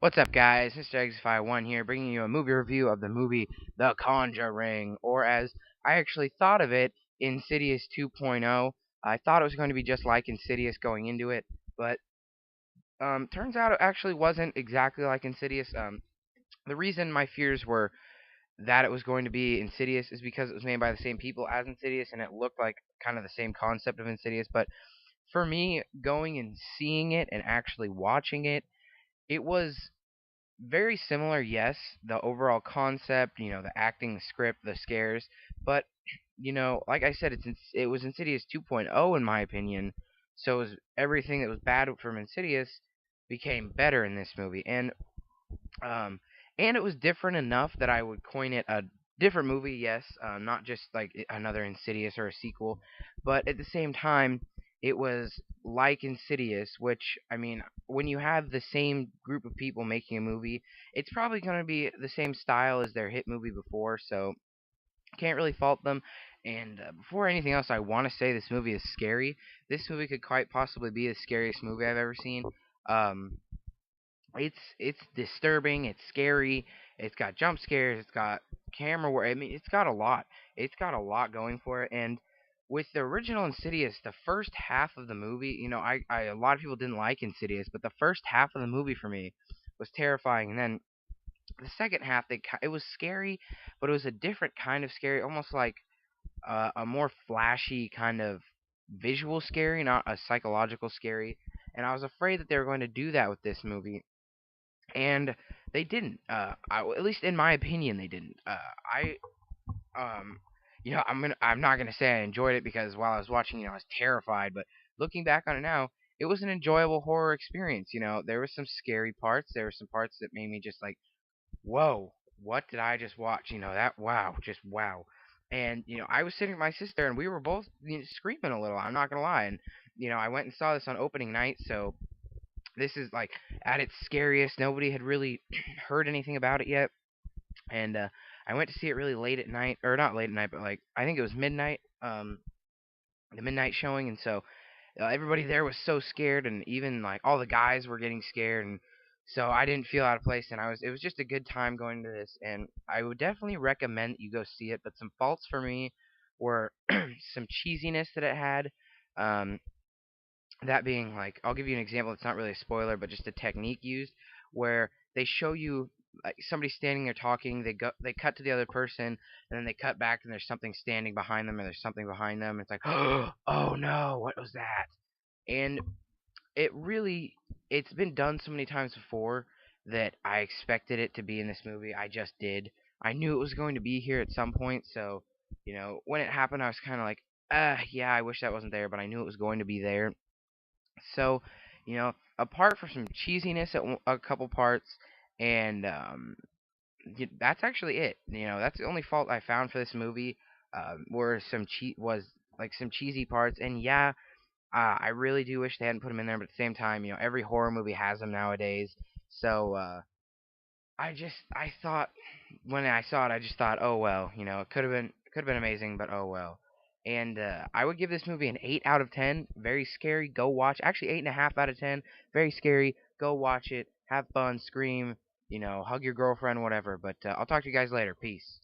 What's up, guys? Mr. X51 here, bringing you a movie review of the movie The Conjuring, or as I actually thought of it, Insidious 2.0. I thought it was going to be just like Insidious going into it, but turns out it actually wasn't exactly like Insidious. The reason my fears were that it was going to be Insidious is because it was made by the same people as Insidious, and it looked like kind of the same concept of Insidious. But for me, going and seeing it and actually watching it, it was very similar, yes. The overall concept, the acting, the script, the scares, but like I said, it was Insidious 2.0 in my opinion. So it was everything that was bad from Insidious became better in this movie, um, and it was different enough that I would coin it a different movie. Yes, not just like another Insidious or a sequel, but at the same time, it was like Insidious, which I mean, when you have the same group of people making a movie, it's probably going to be the same style as their hit movie before. So can't really fault them. And before anything else, I want to say this movie is scary. This movie could quite possibly be the scariest movie I've ever seen. Um, it's disturbing, it's scary, it's got jump scares, it's got camera work. I mean, it's got a lot. It's got a lot going for it. And with the original Insidious, the first half of the movie, I a lot of people didn't like Insidious, but the first half of the movie for me was terrifying. And then the second half, it was scary, but it was a different kind of scary, almost like a more flashy kind of visual scary, not a psychological scary. And I was afraid that they were going to do that with this movie, and they didn't. At least in my opinion, they didn't. I um, I'm not gonna say I enjoyed it because while I was watching, I was terrified. But looking back on it now, it was an enjoyable horror experience. There were some scary parts. There were some parts that made me just like, whoa, what did I just watch? That wow, just wow. And I was sitting with my sister, and we were both screaming a little. I'm not gonna lie. And I went and saw this on opening night, so this is like at its scariest. Nobody had really heard anything about it yet, and I went to see it really late at night, or not late at night, but like I think it was midnight, the midnight showing, and so everybody there was so scared, and even like all the guys were getting scared, and so I didn't feel out of place, and it was just a good time going to this, and I would definitely recommend that you go see it. But some faults for me were some cheesiness that it had. Um, that being like, I'll give you an example. It's not really a spoiler, but just a technique used where they show you like somebody standing there talking. They cut to the other person, and then they cut back, and there's something standing behind them, and there's something behind them. It's like, oh no, what was that? And it really, it's been done so many times before that I expected it to be in this movie. I just did. I knew it was going to be here at some point, so when it happened, I was kind of like, yeah, I wish that wasn't there, but I knew it was going to be there. So, apart from some cheesiness at a couple parts, and that's actually it. That's the only fault I found for this movie. Were some was like some cheesy parts, and yeah, I really do wish they hadn't put them in there. But at the same time, every horror movie has them nowadays. So I thought when I saw it, I just thought, oh well, it could have been amazing, but oh well. And I would give this movie an 8 out of 10. Very scary. Go watch. Actually, 8.5 out of 10. Very scary. Go watch it. Have fun. Scream. Hug your girlfriend. Whatever. But I'll talk to you guys later. Peace.